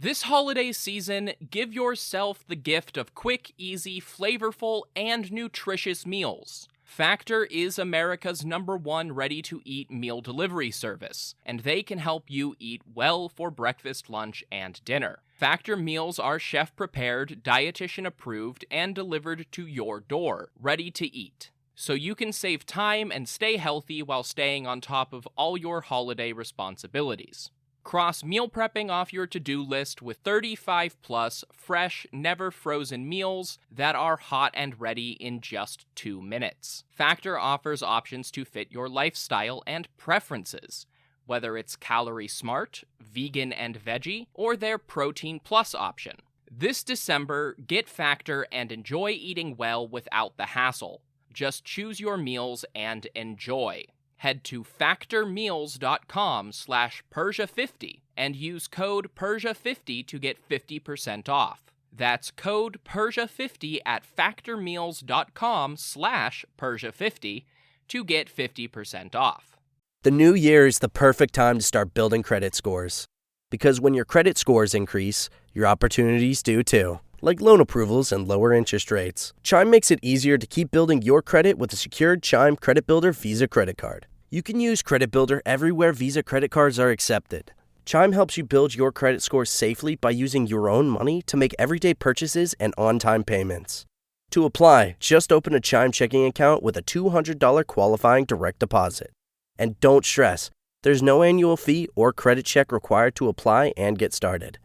This holiday season, give yourself the gift of quick, easy, flavorful, and nutritious meals. Factor is America's #1 ready-to-eat meal delivery service, and they can help you eat well for breakfast, lunch, and dinner. Factor meals are chef-prepared, dietitian-approved, and delivered to your door, ready to eat. So you can save time and stay healthy while staying on top of all your holiday responsibilities. Cross meal prepping off your to-do list with 35-plus fresh, never-frozen meals that are hot and ready in just 2 minutes. Factor offers options to fit your lifestyle and preferences, whether it's calorie smart, vegan and veggie, or their protein plus option. This December, get Factor and enjoy eating well without the hassle. Just choose your meals and enjoy. Head to factormeals.com/Persia50 and use code Persia50 to get 50% off. That's code Persia50 at factormeals.com/Persia50 to get 50% off. The new year is the perfect time to start building credit scores. Because when your credit scores increase, your opportunities do too. Like loan approvals and lower interest rates. Chime makes it easier to keep building your credit with a secured Chime Credit Builder Visa credit card. You can use Credit Builder everywhere Visa credit cards are accepted. Chime helps you build your credit score safely by using your own money to make everyday purchases and on-time payments. To apply, just open a Chime checking account with a $200 qualifying direct deposit. And don't stress, there's no annual fee or credit check required to apply and get started.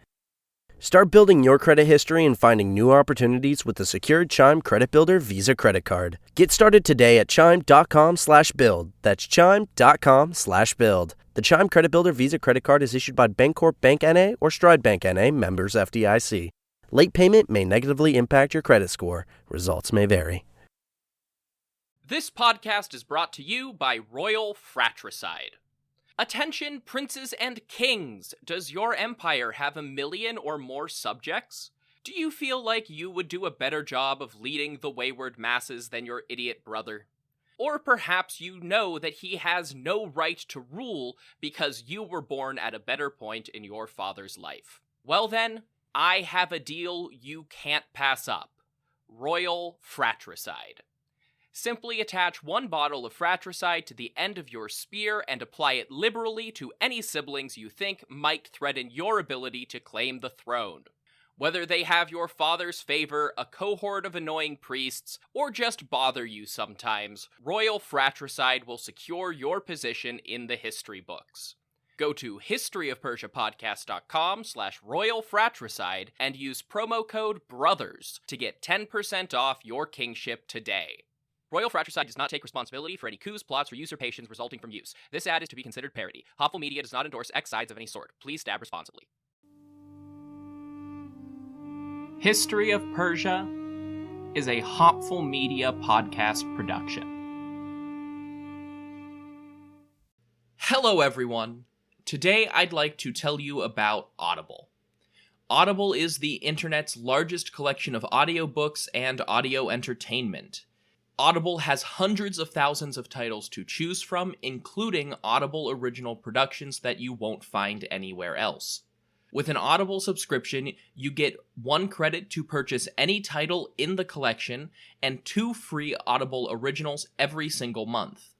Start building your credit history and finding new opportunities with the secured Chime Credit Builder Visa credit card. Get started today at chime.com/build. That's chime.com/build. The Chime Credit Builder Visa credit card is issued by Bancorp Bank N.A. or Stride Bank N.A., members FDIC. Late payment may negatively impact your credit score. Results may vary. This podcast is brought to you by Royal Fratricide. Attention, princes and kings! Does your empire have 1 million or more subjects? Do you feel like you would do a better job of leading the wayward masses than your idiot brother? Or perhaps you know that he has no right to rule because you were born at a better point in your father's life. Well then, I have a deal you can't pass up. Royal Fratricide. Simply attach 1 bottle of fratricide to the end of your spear and apply it liberally to any siblings you think might threaten your ability to claim the throne. Whether they have your father's favor, a cohort of annoying priests, or just bother you sometimes, Royal Fratricide will secure your position in the history books. Go to historyofpersiapodcast.com/Royal Fratricide and use promo code BROTHERS to get 10% off your kingship today. Royal Fratricide does not take responsibility for any coups, plots, or usurpations resulting from use. This ad is to be considered parody. Hopful Media does not endorse X sides of any sort. Please stab responsibly. History of Persia is a Hopful Media podcast production. Hello everyone. Today I'd like to tell you about Audible. Audible is the internet's largest collection of audiobooks and audio entertainment. Audible has hundreds of thousands of titles to choose from, including Audible original productions that you won't find anywhere else. With an Audible subscription, you get 1 credit to purchase any title in the collection and 2 free Audible originals every single month.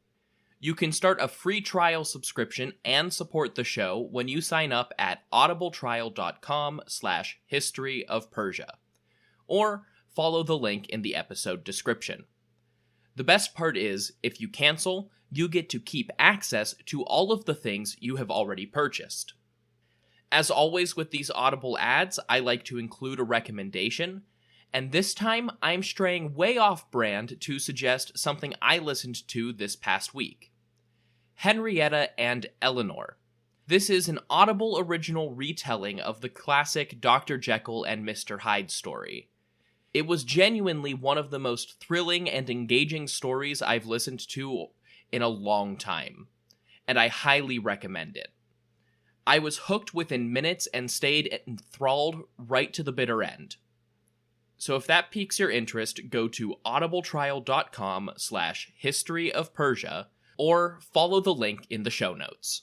You can start a free trial subscription and support the show when you sign up at audibletrial.com/historyofpersia, or follow the link in the episode description. The best part is, if you cancel, you get to keep access to all of the things you have already purchased. As always with these Audible ads, I like to include a recommendation, and this time I'm straying way off brand to suggest something I listened to this past week. Henrietta and Eleanor. This is an Audible original retelling of the classic Dr. Jekyll and Mr. Hyde story. It was genuinely one of the most thrilling and engaging stories I've listened to in a long time, and I highly recommend it. I was hooked within minutes and stayed enthralled right to the bitter end. So if that piques your interest, go to audibletrial.com/historyofpersia or follow the link in the show notes.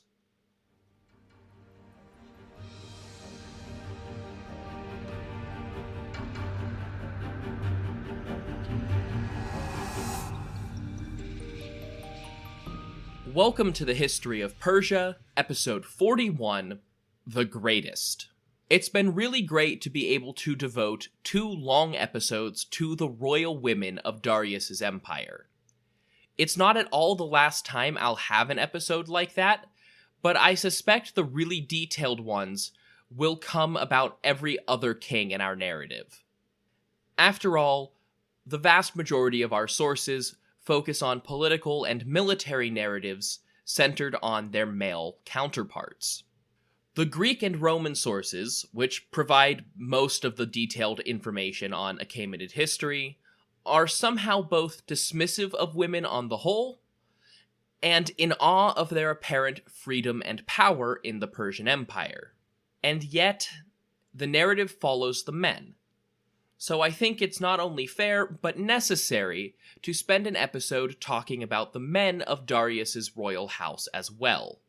Welcome to the History of Persia, episode 41, The Greatest. It's been really great to be able to devote 2 long episodes to the royal women of Darius's empire. It's not at all the last time I'll have an episode like that, but I suspect the really detailed ones will come about every other king in our narrative. After all, the vast majority of our sources focus on political and military narratives centered on their male counterparts. The Greek and Roman sources, which provide most of the detailed information on Achaemenid history, are somehow both dismissive of women on the whole, and in awe of their apparent freedom and power in the Persian Empire. And yet, the narrative follows the men. So I think it's not only fair, but necessary to spend an episode talking about the men of Darius's royal house as well.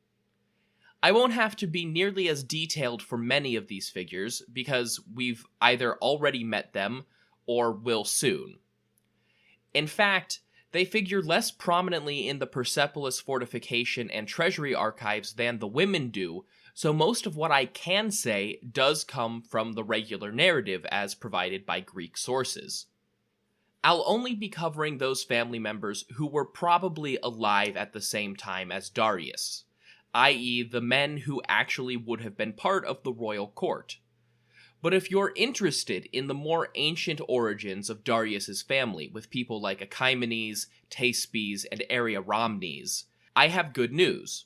I won't have to be nearly as detailed for many of these figures, because we've either already met them or will soon. In fact, they figure less prominently in the Persepolis fortification and treasury archives than the women do, so most of what I can say does come from the regular narrative as provided by Greek sources. I'll only be covering those family members who were probably alive at the same time as Darius, i.e. the men who actually would have been part of the royal court. But if you're interested in the more ancient origins of Darius's family with people like Achaemenes, Hystaspes, and Arsames, I have good news.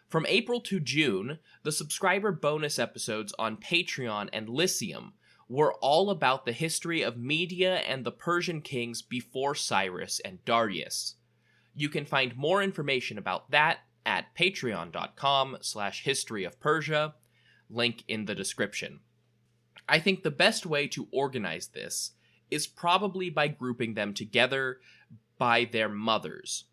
From April to June, the subscriber bonus episodes on Patreon and Lyceum were all about the history of Media and the Persian kings before Cyrus and Darius. You can find more information about that at patreon.com/historyofpersia, link in the description. I think the best way to organize this is probably by grouping them together by their mothers.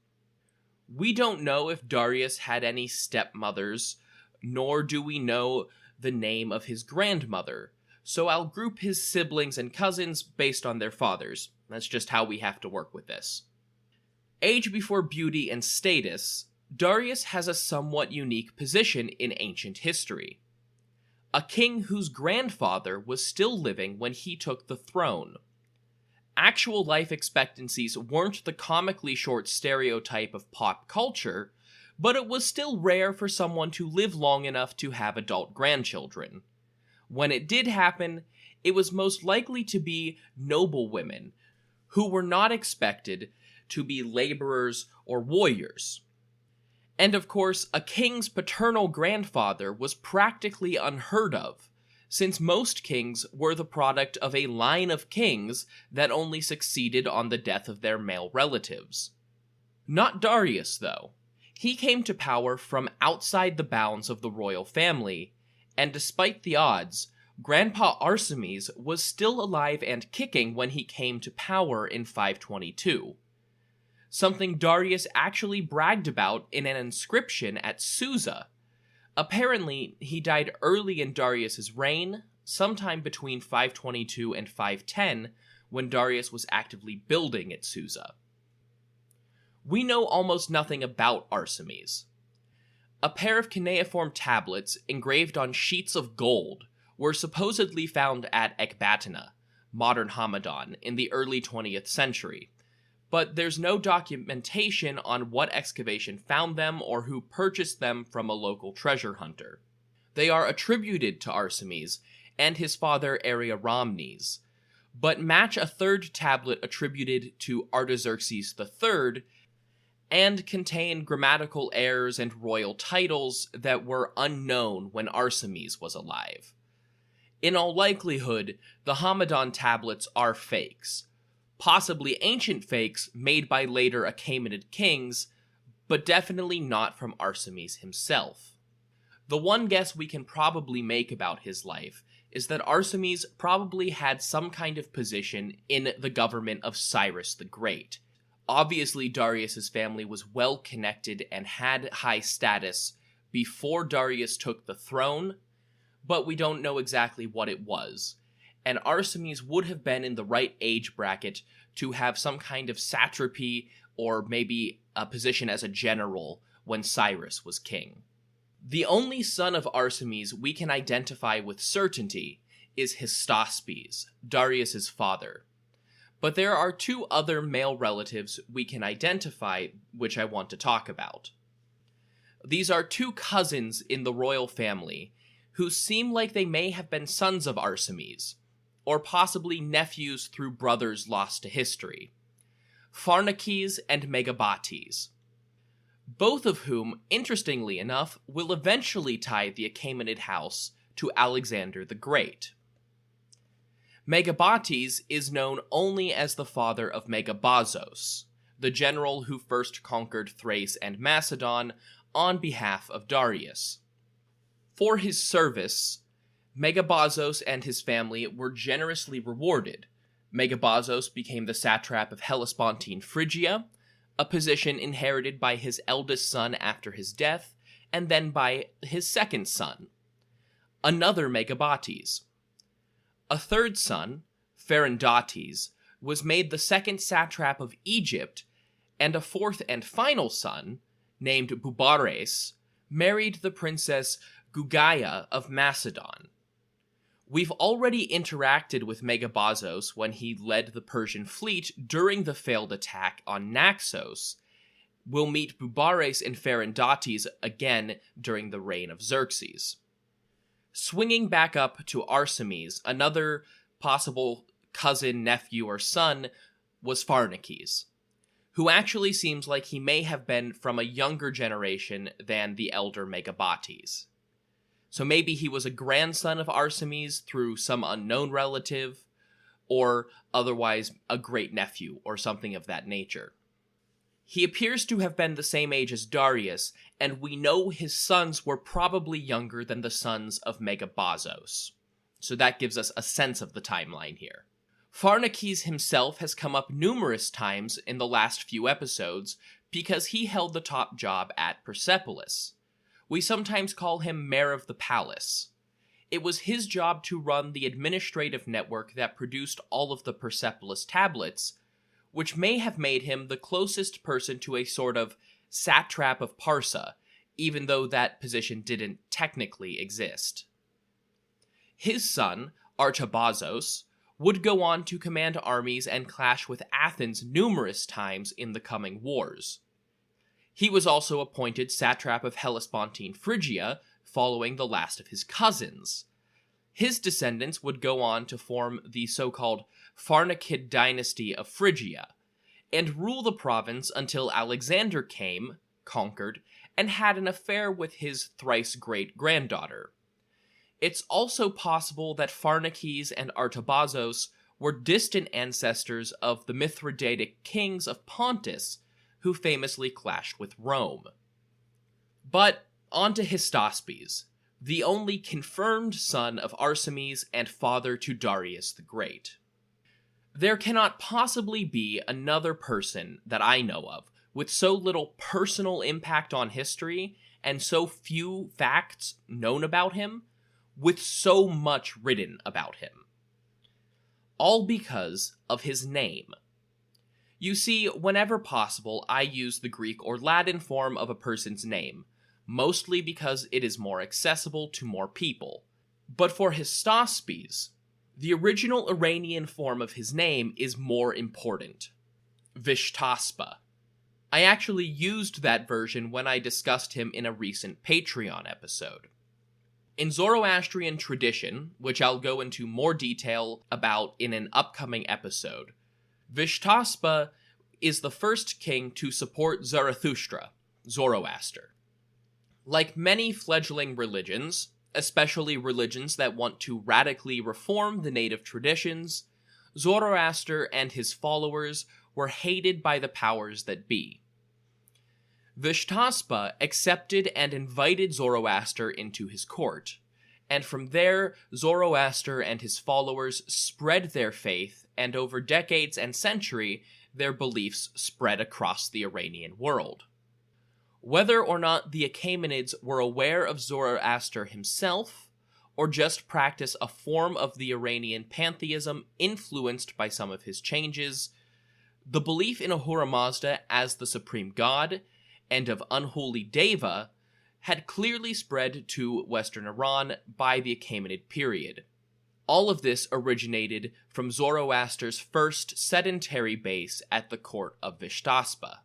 We don't know if Darius had any stepmothers, nor do we know the name of his grandmother, so I'll group his siblings and cousins based on their fathers. That's just how we have to work with this. Age before beauty and status, Darius has a somewhat unique position in ancient history. A king whose grandfather was still living when he took the throne. Actual life expectancies weren't the comically short stereotype of pop culture, but it was still rare for someone to live long enough to have adult grandchildren. When it did happen, it was most likely to be noble women, who were not expected to be laborers or warriors. And of course, a king's paternal grandfather was practically unheard of, since most kings were the product of a line of kings that only succeeded on the death of their male relatives. Not Darius, though. He came to power from outside the bounds of the royal family, and despite the odds, Grandpa Arsames was still alive and kicking when he came to power in 522. Something Darius actually bragged about in an inscription at Susa. Apparently, he died early in Darius's reign, sometime between 522 and 510, when Darius was actively building at Susa. We know almost nothing about Arsames. A pair of cuneiform tablets engraved on sheets of gold were supposedly found at Ecbatana, modern Hamadan, in the early 20th century, but there's no documentation on what excavation found them or who purchased them from a local treasure hunter. They are attributed to Arsames and his father Arsames, but match a third tablet attributed to Artaxerxes III and contain grammatical errors and royal titles that were unknown when Arsames was alive. In all likelihood, the Hamadan tablets are fakes, possibly ancient fakes made by later Achaemenid kings, but definitely not from Arsames himself. The one guess we can probably make about his life is that Arsames probably had some kind of position in the government of Cyrus the Great. Obviously, Darius's family was well connected and had high status before Darius took the throne, but we don't know exactly what it was, and Arsames would have been in the right age bracket to have some kind of satrapy or maybe a position as a general when Cyrus was king. The only son of Arsames we can identify with certainty is Hystaspes, Darius's father. But there are two other male relatives we can identify, which I want to talk about. These are two cousins in the royal family who seem like they may have been sons of Arsames, or possibly nephews through brothers lost to history. Pharnaces and Megabates, both of whom, interestingly enough, will eventually tie the Achaemenid house to Alexander the Great. Megabates is known only as the father of Megabazos, the general who first conquered Thrace and Macedon on behalf of Darius. For his service, Megabazos and his family were generously rewarded. Megabazos became the satrap of Hellespontine Phrygia, a position inherited by his eldest son after his death, and then by his second son, another Megabates. A third son, Pharandates, was made the second satrap of Egypt, and a fourth and final son, named Bubares, married the princess Gugaya of Macedon. We've already interacted with Megabazos when he led the Persian fleet during the failed attack on Naxos. We'll meet Bubares and Pharandates again during the reign of Xerxes. Swinging back up to Arsames, another possible cousin, nephew, or son was Pharnaces, who actually seems like he may have been from a younger generation than the elder Megabates. So maybe he was a grandson of Arsames through some unknown relative, or otherwise a great-nephew, or something of that nature. He appears to have been the same age as Darius, and we know his sons were probably younger than the sons of Megabazos. So that gives us a sense of the timeline here. Pharnaces himself has come up numerous times in the last few episodes because he held the top job at Persepolis. We sometimes call him Mayor of the Palace. It was his job to run the administrative network that produced all of the Persepolis tablets, which may have made him the closest person to a sort of satrap of Parsa, even though that position didn't technically exist. His son, Artabazos, would go on to command armies and clash with Athens numerous times in the coming wars. He was also appointed satrap of Hellespontine Phrygia, following the last of his cousins. His descendants would go on to form the so-called Pharnakid dynasty of Phrygia, and rule the province until Alexander came, conquered, and had an affair with his thrice great-granddaughter. It's also possible that Pharnaces and Artabazos were distant ancestors of the Mithridatic kings of Pontus, who famously clashed with Rome. But on to Hystaspes, the only confirmed son of Arsames and father to Darius the Great. There cannot possibly be another person that I know of with so little personal impact on history and so few facts known about him, with so much written about him. All because of his name. You see, whenever possible, I use the Greek or Latin form of a person's name, mostly because it is more accessible to more people. But for Hystaspes, the original Iranian form of his name is more important. Hystaspes. I actually used that version when I discussed him in a recent Patreon episode. In Zoroastrian tradition, which I'll go into more detail about in an upcoming episode, Hystaspes is the first king to support Zarathustra, Zoroaster. Like many fledgling religions, especially religions that want to radically reform the native traditions, Zoroaster and his followers were hated by the powers that be. Hystaspes accepted and invited Zoroaster into his court, and from there Zoroaster and his followers spread their faith, and over decades and century, their beliefs spread across the Iranian world. Whether or not the Achaemenids were aware of Zoroaster himself, or just practice a form of the Iranian pantheism influenced by some of his changes, the belief in Ahura Mazda as the supreme god, and of unholy Deva had clearly spread to western Iran by the Achaemenid period. All of this originated from Zoroaster's first sedentary base at the court of Hystaspes.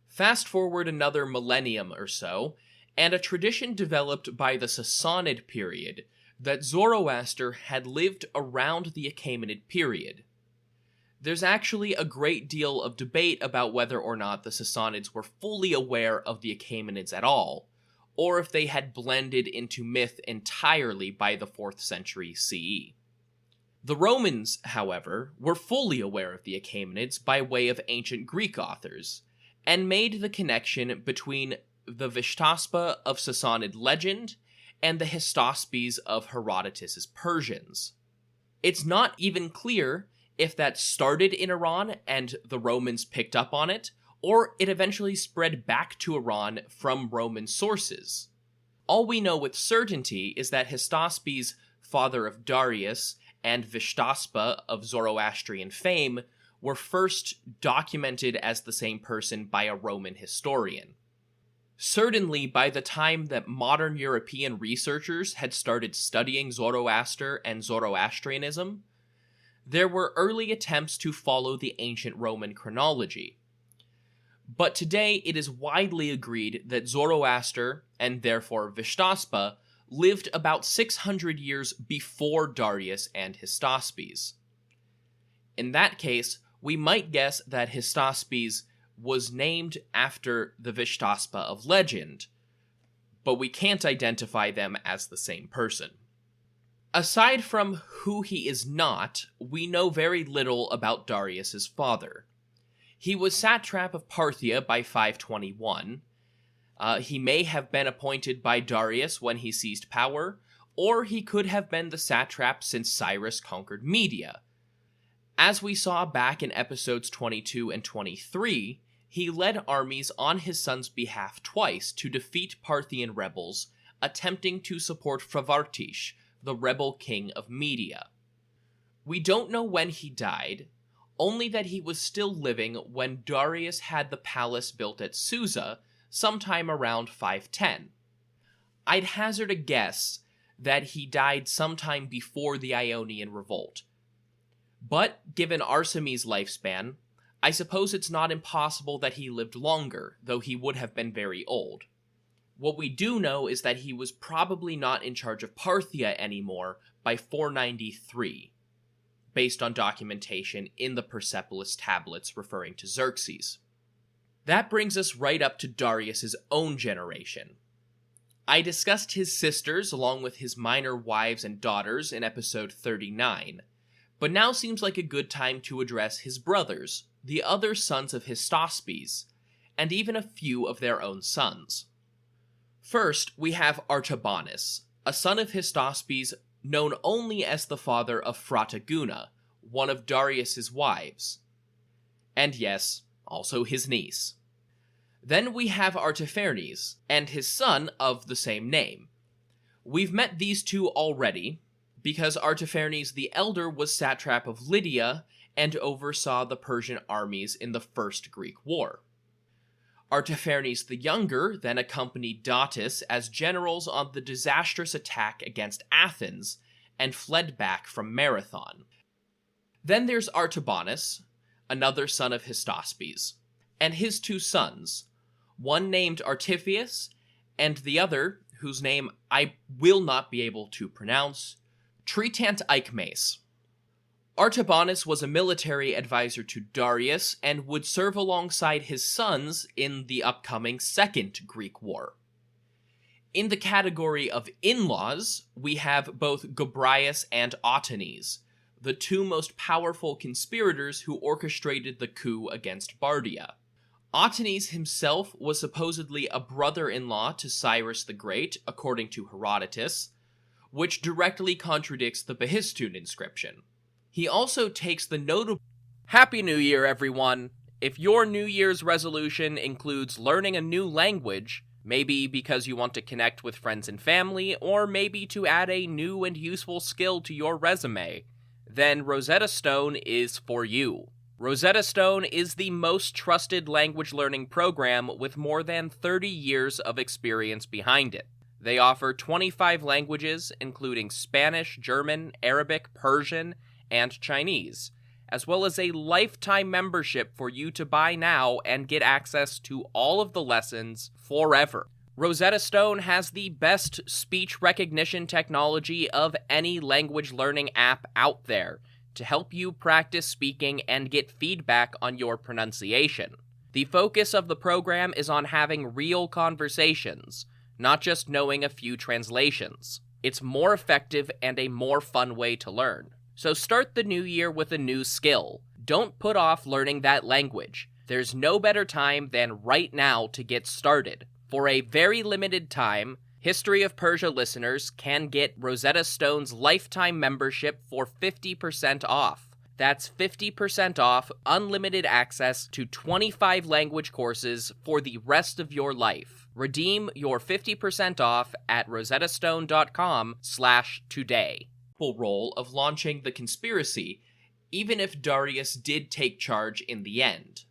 Fast forward another millennium or so, and a tradition developed by the Sassanid period that Zoroaster had lived around the Achaemenid period. There's actually a great deal of debate about whether or not the Sassanids were fully aware of the Achaemenids at all, or if they had blended into myth entirely by the 4th century CE. The Romans, however, were fully aware of the Achaemenids by way of ancient Greek authors, and made the connection between the Hystaspes of Sassanid legend and the Hystaspes of Herodotus's Persians. It's not even clear if that started in Iran and the Romans picked up on it, or it eventually spread back to Iran from Roman sources. All we know with certainty is that Hystaspes, father of Darius, and Hystaspes of Zoroastrian fame were first documented as the same person by a Roman historian. Certainly, by the time that modern European researchers had started studying Zoroaster and Zoroastrianism, there were early attempts to follow the ancient Roman chronology. But today it is widely agreed that Zoroaster, and therefore Hystaspes, lived about 600 years before Darius and Hystaspes. In that case, we might guess that Hystaspes was named after the Hystaspes of legend, but we can't identify them as the same person. Aside from who he is not, we know very little about Darius's father. He was satrap of Parthia by 521. He may have been appointed by Darius when he seized power, or he could have been the satrap since Cyrus conquered Media. As we saw back in episodes 22 and 23, he led armies on his son's behalf twice to defeat Parthian rebels, attempting to support Fravartish, the rebel king of Media. We don't know when he died, only that he was still living when Darius had the palace built at Susa sometime around 510. I'd hazard a guess that he died sometime before the Ionian Revolt. But, given Arsames' lifespan, I suppose it's not impossible that he lived longer, though he would have been very old. What we do know is that he was probably not in charge of Parthia anymore by 493, based on documentation in the Persepolis tablets referring to Xerxes. That brings us right up to Darius's own generation. I discussed his sisters along with his minor wives and daughters in episode 39, but now seems like a good time to address his brothers, the other sons of Hystaspes, and even a few of their own sons. First, we have Artabanus, a son of Hystaspes known only as the father of Phrataguna, one of Darius's wives. And yes, also his niece. Then we have Artaphernes, and his son of the same name. We've met these two already, because Artaphernes the Elder was satrap of Lydia and oversaw the Persian armies in the First Greek War. Artaphernes the Younger then accompanied Datis as generals on the disastrous attack against Athens and fled back from Marathon. Then there's Artabanus, another son of Hystaspes, and his two sons, one named Artipheius, and the other, whose name I will not be able to pronounce, Tritant Eichmaes. Artabanus was a military advisor to Darius and would serve alongside his sons in the upcoming Second Greek War. In the category of in-laws, we have both Gobryas and Otanes, the two most powerful conspirators who orchestrated the coup against Bardia. Otanes himself was supposedly a brother-in-law to Cyrus the Great, according to Herodotus, which directly contradicts the Behistun inscription. He also takes the notable... Happy New Year, everyone! If your New Year's resolution includes learning a new language, maybe because you want to connect with friends and family, or maybe to add a new and useful skill to your resume, then Rosetta Stone is for you. Rosetta Stone is the most trusted language learning program with more than 30 years of experience behind it. They offer 25 languages, including Spanish, German, Arabic, Persian, and Chinese, as well as a lifetime membership for you to buy now and get access to all of the lessons forever. Rosetta Stone has the best speech recognition technology of any language learning app out there to help you practice speaking and get feedback on your pronunciation. The focus of the program is on having real conversations, not just knowing a few translations. It's more effective and a more fun way to learn. So start the new year with a new skill. Don't put off learning that language. There's no better time than right now to get started. For a very limited time, History of Persia listeners can get Rosetta Stone's lifetime membership for 50% off. That's 50% off unlimited access to 25 language courses for the rest of your life. Redeem your 50% off at rosettastone.com/today. Role of launching the conspiracy, even if Darius did take charge in the end.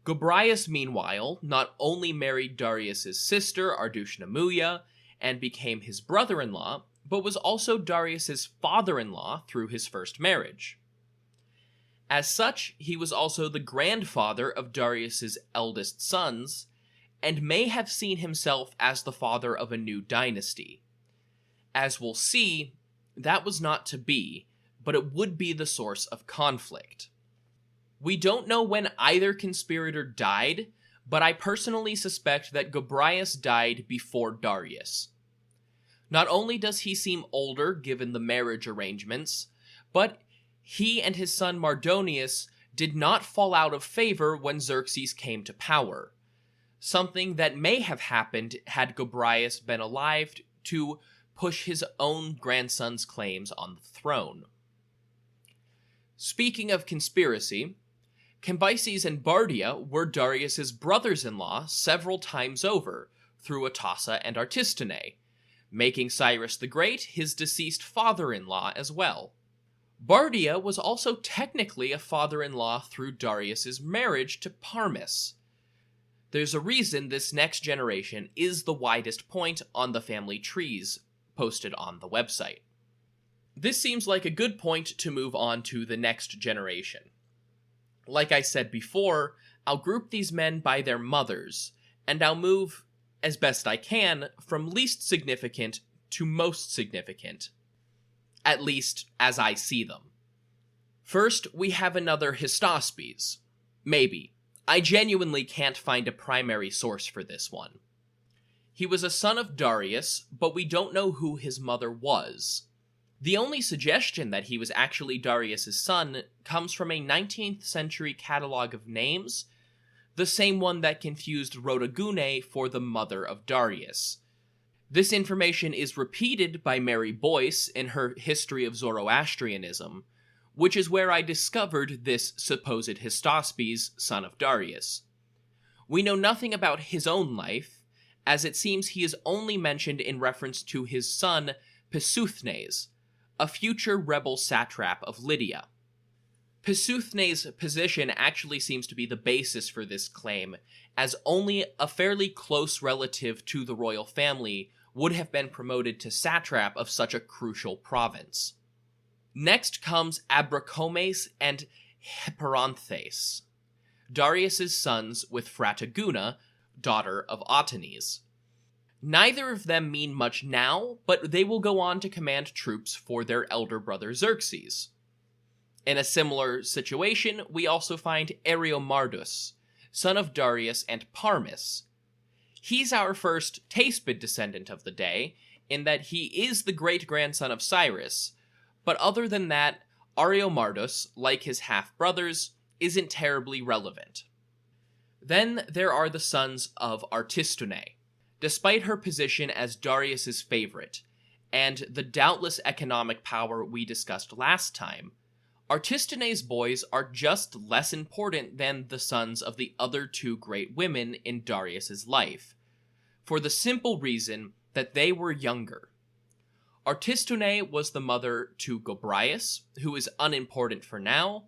Gobryas, meanwhile, not only married Darius's sister, Ardushnamuya, and became his brother-in-law, but was also Darius's father-in-law through his first marriage. As such, he was also the grandfather of Darius's eldest sons, and may have seen himself as the father of a new dynasty. As we'll see, that was not to be, but it would be the source of conflict. We don't know when either conspirator died, but I personally suspect that Gobryas died before Darius. Not only does he seem older given the marriage arrangements, but he and his son Mardonius did not fall out of favor when Xerxes came to power, something that may have happened had Gobryas been alive to push his own grandson's claims on the throne. Speaking of conspiracy, Cambyses and Bardia were Darius's brothers-in-law several times over through Atassa and Artistone, making Cyrus the Great his deceased father-in-law as well. Bardia was also technically a father-in-law through Darius's marriage to Parmis. There's a reason this next generation is the widest point on the family trees posted on the website. This seems like a good point to move on to the next generation. Like I said before, I'll group these men by their mothers, and I'll move, as best I can, from least significant to most significant. At least, as I see them. First, we have another Hystaspes. Maybe. I genuinely can't find a primary source for this one. He was a son of Darius, but we don't know who his mother was. The only suggestion that he was actually Darius's son comes from a 19th century catalog of names, the same one that confused Rhodogune for the mother of Darius. This information is repeated by Mary Boyce in her History of Zoroastrianism, which is where I discovered this supposed Hystaspes, son of Darius. We know nothing about his own life, as it seems he is only mentioned in reference to his son Pissuthnes, a future rebel satrap of Lydia. Pissuthnes' position actually seems to be the basis for this claim, as only a fairly close relative to the royal family would have been promoted to satrap of such a crucial province. Next comes Abracomes and Hieperonthes, Darius's sons with Phrataguna, daughter of Otanes. Neither of them mean much now, but they will go on to command troops for their elder brother Xerxes. In a similar situation, we also find Ariomardus, son of Darius and Parmis. He's our first Teispid descendant of the day, in that he is the great-grandson of Cyrus, but other than that, Ariomardus, like his half-brothers, isn't terribly relevant. Then there are the sons of Artistone. Despite her position as Darius's favorite, and the doubtless economic power we discussed last time, Artistone's boys are just less important than the sons of the other two great women in Darius's life, for the simple reason that they were younger. Artistone was the mother to Gobryas, who is unimportant for now,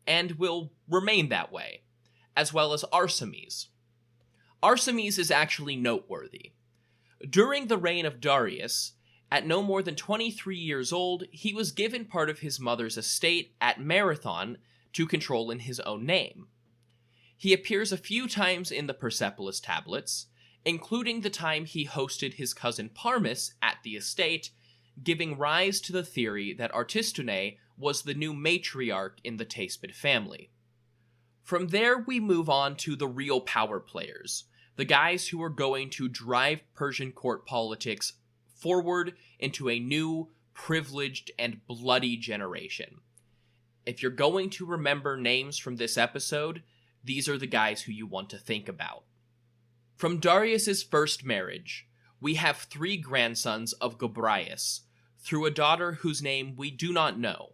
and will remain that way, as well as Arsames. Arsames is actually noteworthy. During the reign of Darius, at no more than 23 years old, he was given part of his mother's estate at Marathon to control in his own name. He appears a few times in the Persepolis tablets, including the time he hosted his cousin Parmis at the estate, giving rise to the theory that Artistune was the new matriarch in the Hystaspes family. From there, we move on to the real power players, the guys who are going to drive Persian court politics forward into a new, privileged, and bloody generation. If you're going to remember names from this episode, these are the guys who you want to think about. From Darius's first marriage, we have 3 grandsons of Gobryas, through a daughter whose name we do not know.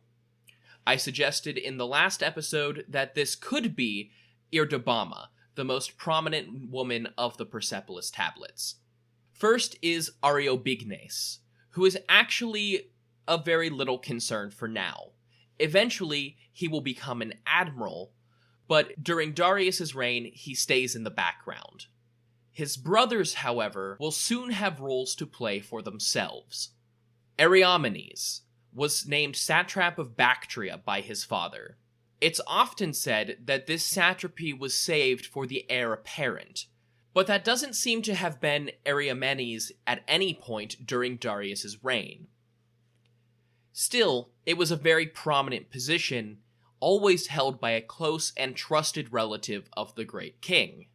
I suggested in the last episode that this could be Irdabama, the most prominent woman of the Persepolis tablets. First is Ariobignes, who is actually of very little concern for now. Eventually, he will become an admiral, but during Darius's reign, he stays in the background. His brothers, however, will soon have roles to play for themselves. Ariamenes was named satrap of Bactria by his father. It's often said that this satrapy was saved for the heir apparent, but that doesn't seem to have been Ariamenes at any point during Darius's reign. Still, it was a very prominent position, always held by a close and trusted relative of the great king.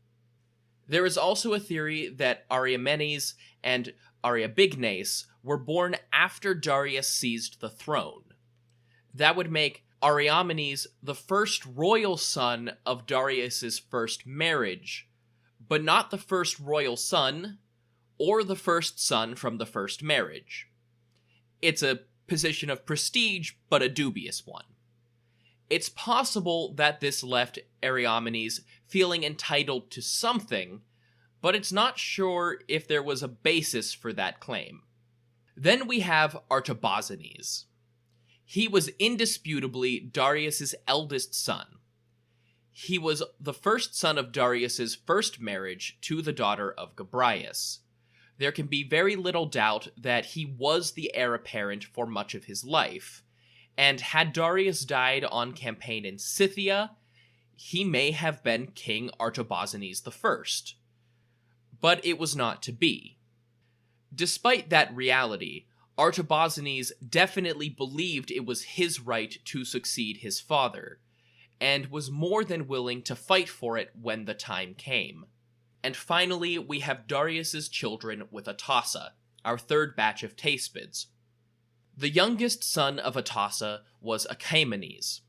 There is also a theory that Ariamenes and Ariobignes were born after Darius seized the throne. That would make Ariamenes the first royal son of Darius's first marriage, but not the first royal son or the first son from the first marriage. It's a position of prestige, but a dubious one. It's possible that this left Ariamenes feeling entitled to something, but it's not sure if there was a basis for that claim. Then we have Artabazanes. He was indisputably Darius's eldest son. He was the first son of Darius's first marriage to the daughter of Gobryas. There can be very little doubt that he was the heir apparent for much of his life, and had Darius died on campaign in Scythia, he may have been King Artabazanes I. But it was not to be. Despite that reality, Artabazanes definitely believed it was his right to succeed his father, and was more than willing to fight for it when the time came. And finally, we have Darius's children with Atassa, our third batch of Hystaspes. The youngest son of Atassa was Achaemenes,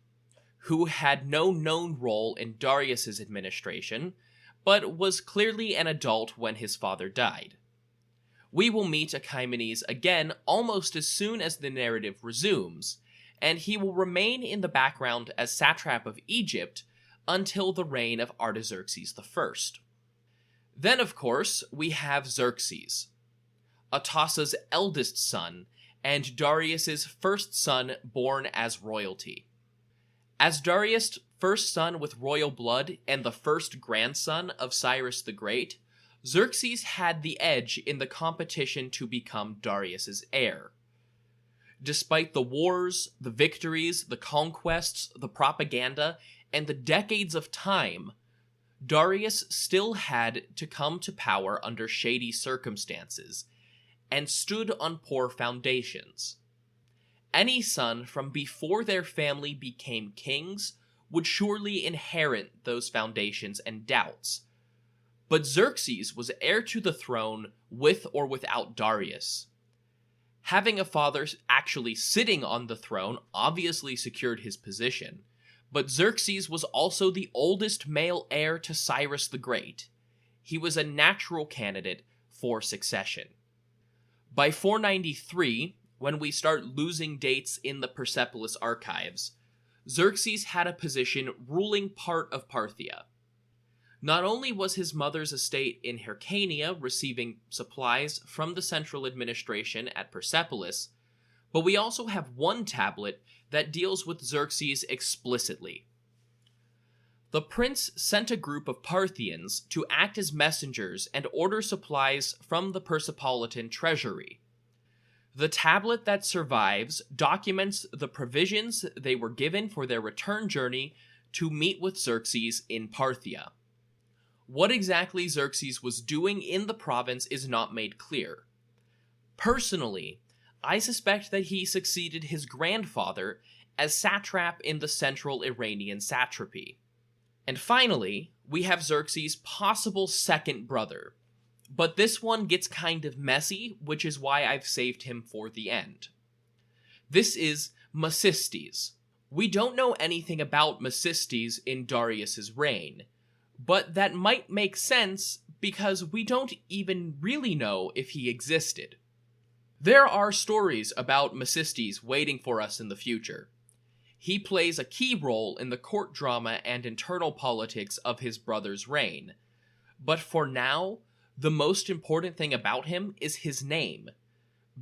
who had no known role in Darius's administration, but was clearly an adult when his father died. We will meet Achaemenes again almost as soon as the narrative resumes, and he will remain in the background as satrap of Egypt until the reign of Artaxerxes I. Then, of course, we have Xerxes, Atassa's eldest son, and Darius's first son born as royalty. As Darius' first son with royal blood and the first grandson of Cyrus the Great, Xerxes had the edge in the competition to become Darius's heir. Despite the wars, the victories, the conquests, the propaganda, and the decades of time, Darius still had to come to power under shady circumstances, and stood on poor foundations. Any son from before their family became kings would surely inherit those foundations and doubts. But Xerxes was heir to the throne with or without Darius. Having a father actually sitting on the throne obviously secured his position, but Xerxes was also the oldest male heir to Cyrus the Great. He was a natural candidate for succession. By 493, when we start losing dates in the Persepolis archives, Xerxes had a position ruling part of Parthia. Not only was his mother's estate in Hyrcania receiving supplies from the central administration at Persepolis, but we also have one tablet that deals with Xerxes explicitly. The prince sent a group of Parthians to act as messengers and order supplies from the Persepolitan treasury. The tablet that survives documents the provisions they were given for their return journey to meet with Xerxes in Parthia. What exactly Xerxes was doing in the province is not made clear. Personally, I suspect that he succeeded his grandfather as satrap in the central Iranian satrapy. And finally, we have Xerxes' possible second brother. But this one gets kind of messy, which is why I've saved him for the end. This is Hystaspes. We don't know anything about Hystaspes in Darius' reign, but that might make sense because we don't even really know if he existed. There are stories about Hystaspes waiting for us in the future. He plays a key role in the court drama and internal politics of his brother's reign. But for now, the most important thing about him is his name,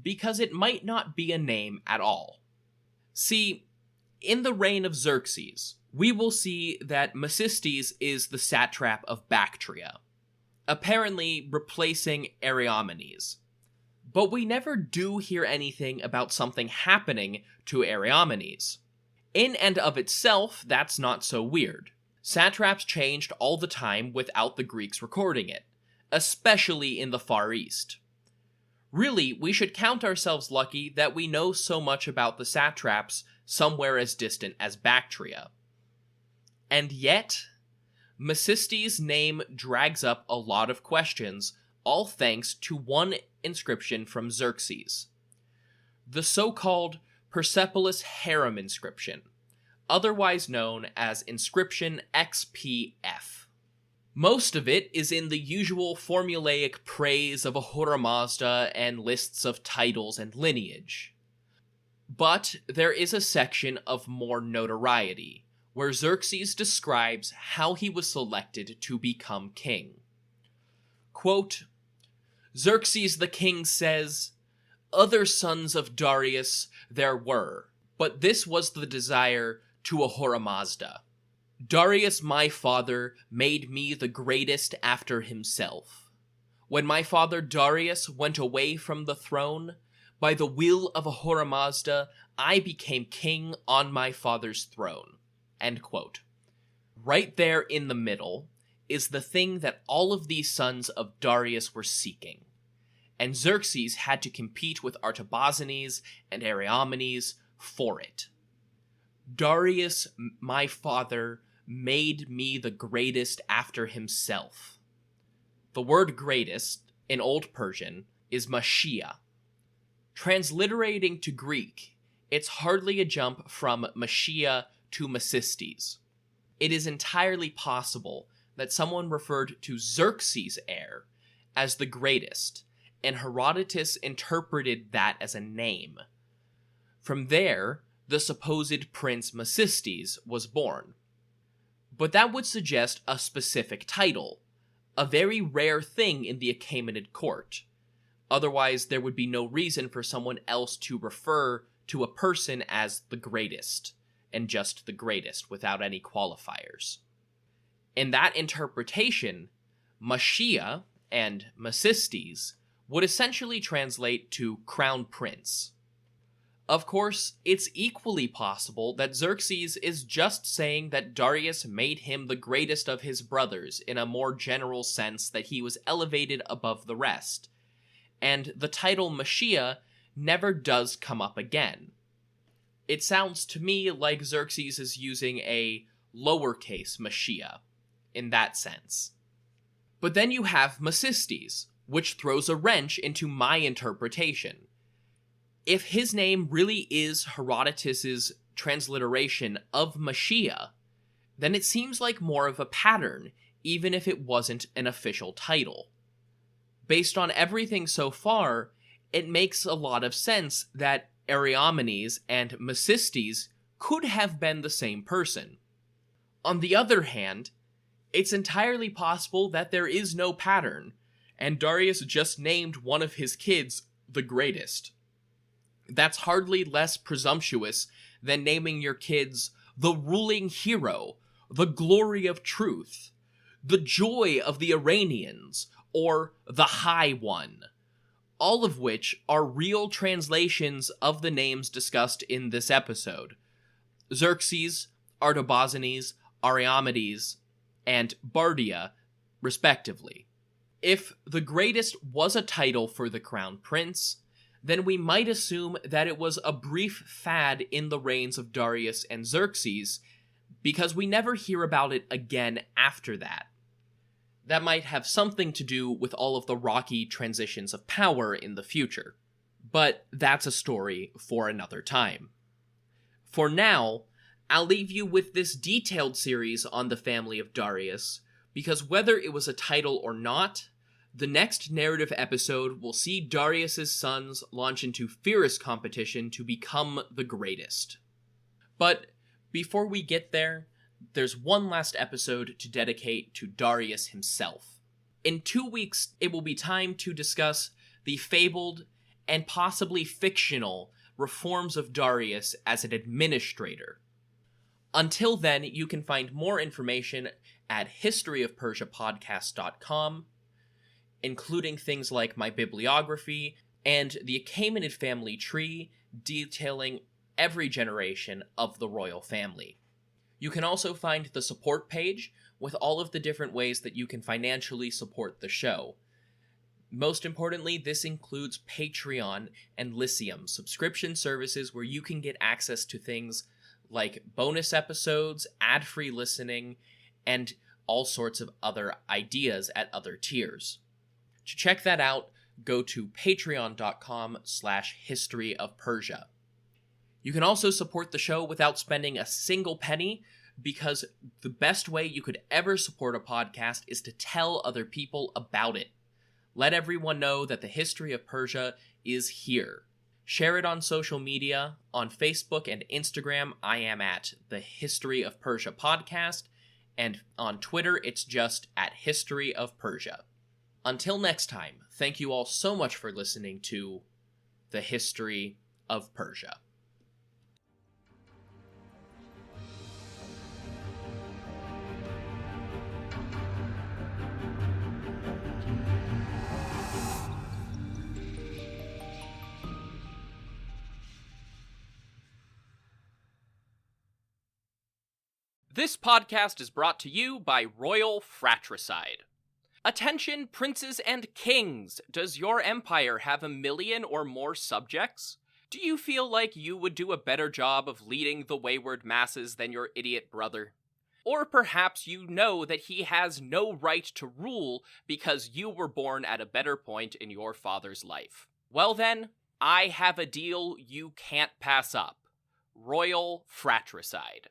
because it might not be a name at all. See, in the reign of Xerxes, we will see that Hystaspes is the satrap of Bactria, apparently replacing Arsames. But we never do hear anything about something happening to Arsames. In and of itself, that's not so weird. Satraps changed all the time without the Greeks recording it, especially in the Far East. Really, we should count ourselves lucky that we know so much about the satraps somewhere as distant as Bactria. And yet, Hystaspes' name drags up a lot of questions, all thanks to one inscription from Xerxes. The so-called Persepolis Harem inscription, otherwise known as Inscription XPF. Most of it is in the usual formulaic praise of Ahura Mazda and lists of titles and lineage. But there is a section of more notoriety, where Xerxes describes how he was selected to become king. Quote, Xerxes the king says, "Other sons of Darius there were, but this was the desire to Ahura Mazda. Darius my father made me the greatest after himself. When my father Darius went away from the throne, by the will of Ahura Mazda, I became king on my father's throne." End quote. Right there in the middle is the thing that all of these sons of Darius were seeking. And Xerxes had to compete with Artabazanes and Arsames for it. Darius, my father, made me the greatest after himself. The word greatest, in Old Persian, is Mashia. Transliterating to Greek, it's hardly a jump from Mashia to Hystaspes. It is entirely possible that someone referred to Xerxes' heir as the greatest, and Herodotus interpreted that as a name. From there, the supposed Prince Hystaspes was born. But that would suggest a specific title, a very rare thing in the Achaemenid court. Otherwise, there would be no reason for someone else to refer to a person as the greatest, and just the greatest without any qualifiers. In that interpretation, Mashia and Hystaspes would essentially translate to crown prince. Of course, it's equally possible that Xerxes is just saying that Darius made him the greatest of his brothers in a more general sense that he was elevated above the rest, and the title Mashia never does come up again. It sounds to me like Xerxes is using a lowercase Mashia in that sense. But then you have Hystaspes, which throws a wrench into my interpretation. If his name really is Herodotus's transliteration of Mashia, then it seems like more of a pattern, even if it wasn't an official title. Based on everything so far, it makes a lot of sense that Arsames and Hystaspes could have been the same person. On the other hand, it's entirely possible that there is no pattern, and Darius just named one of his kids the greatest. That's hardly less presumptuous than naming your kids the ruling hero, the glory of truth, the joy of the Iranians, or the High One, all of which are real translations of the names discussed in this episode: Xerxes, Artabazanes, Ariamides, and Bardia, respectively. If the greatest was a title for the crown prince, then we might assume that it was a brief fad in the reigns of Darius and Xerxes, because we never hear about it again after that. That might have something to do with all of the rocky transitions of power in the future. But that's a story for another time. For now, I'll leave you with this detailed series on the family of Darius, because whether it was a title or not, the next narrative episode will see Darius's sons launch into fierce competition to become the greatest. But before we get there, there's one last episode to dedicate to Darius himself. In 2 weeks, it will be time to discuss the fabled and possibly fictional reforms of Darius as an administrator. Until then, you can find more information at historyofpersiapodcast.com, including things like my bibliography and the Achaemenid family tree detailing every generation of the royal family. You can also find the support page with all of the different ways that you can financially support the show. Most importantly, this includes Patreon and Lyceum, subscription services where you can get access to things like bonus episodes, ad-free listening, and all sorts of other ideas at other tiers. To check that out, go to patreon.com/historyofpersia. You can also support the show without spending a single penny, because the best way you could ever support a podcast is to tell other people about it. Let everyone know that the History of Persia is here. Share it on social media. On Facebook and Instagram, I am at the History of Persia podcast, and on Twitter, it's just at History of Persia. Until next time, thank you all so much for listening to the History of Persia. This podcast is brought to you by Royal Fratricide. Attention, princes and kings! Does your empire have 1 million or more subjects? Do you feel like you would do a better job of leading the wayward masses than your idiot brother? Or perhaps you know that he has no right to rule because you were born at a better point in your father's life. Well then, I have a deal you can't pass up. Royal Fratricide.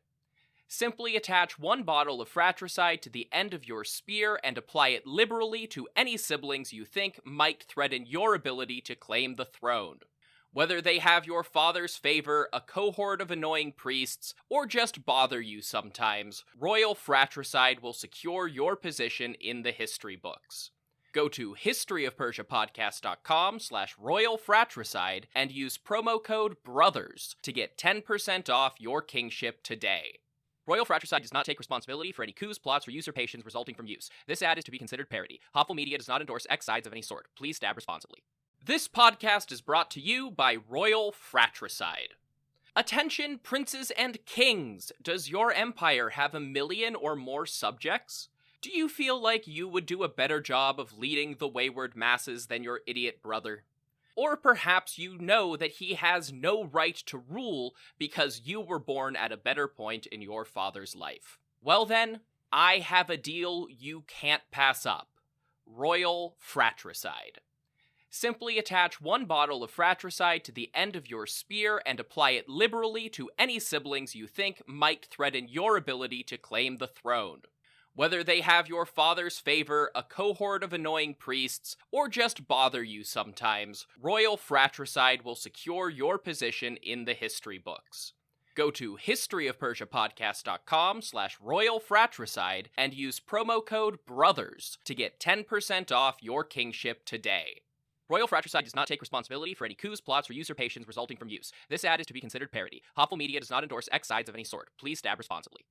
Simply attach 1 bottle of fratricide to the end of your spear and apply it liberally to any siblings you think might threaten your ability to claim the throne. Whether they have your father's favor, a cohort of annoying priests, or just bother you sometimes, Royal Fratricide will secure your position in the history books. Go to historyofpersiapodcast.com/Royal Fratricide and use promo code BROTHERS to get 10% off your kingship today. Royal Fratricide does not take responsibility for any coups, plots, or usurpations resulting from use. This ad is to be considered parody. Hopful Media does not endorse X sides of any sort. Please stab responsibly. This podcast is brought to you by Royal Fratricide. Attention, princes and kings! Does your empire have 1 million or more subjects? Do you feel like you would do a better job of leading the wayward masses than your idiot brother? Or perhaps you know that he has no right to rule because you were born at a better point in your father's life. Well then, I have a deal you can't pass up. Royal Fratricide. Simply attach 1 bottle of fratricide to the end of your spear and apply it liberally to any siblings you think might threaten your ability to claim the throne. Whether they have your father's favor, a cohort of annoying priests, or just bother you sometimes, Royal Fratricide will secure your position in the history books. Go to historyofpersiapodcast.com/Royal Fratricide and use promo code BROTHERS to get 10% off your kingship today. Royal Fratricide does not take responsibility for any coups, plots, or usurpations resulting from use. This ad is to be considered parody. Hopful Media does not endorse X sides of any sort. Please stab responsibly.